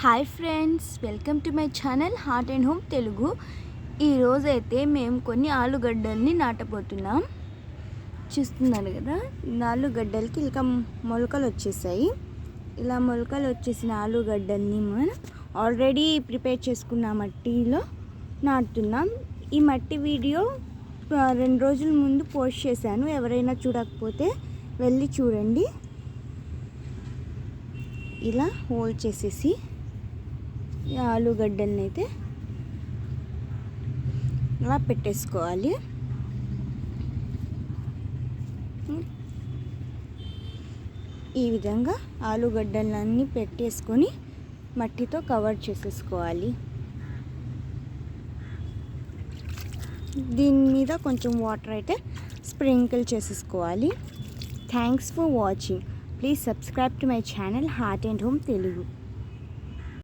Hi friends, welcome to my channel heart and home Telugu. ఈరోజైతే మేము కొన్ని ఆలుగడ్డల్ని నాటబోతున్నాం. చూస్తున్నారు కదా, ఆలుగడ్డలకి ఇలా మొలకలు వచ్చేసాయి. ఇలా మొలకలు వచ్చేసిన ఆలుగడ్డల్ని మనం ఆల్రెడీ ప్రిపేర్ చేసుకున్న మట్టిలో నాటుతున్నాం. ఈ మట్టి వీడియో 2 రోజుల ముందు పోస్ట్ చేశాను. ఎవరైనా చూడకపోతే వెళ్ళి చూడండి. ఇలా హోల్ చేసేసి ఈ ఆలుగడ్డల్ని అయితే ఇలా పెట్టేసుకోవాలి. ఈ విధంగా ఆలుగడ్డలన్నీ పెట్టేసుకొని మట్టితో కవర్ చేసేసుకోవాలి. దీని మీద కొంచెం వాటర్ అయితే స్ప్రింకిల్ చేసేసుకోవాలి. Thanks for watching. Please subscribe to my channel heart and home Telugu.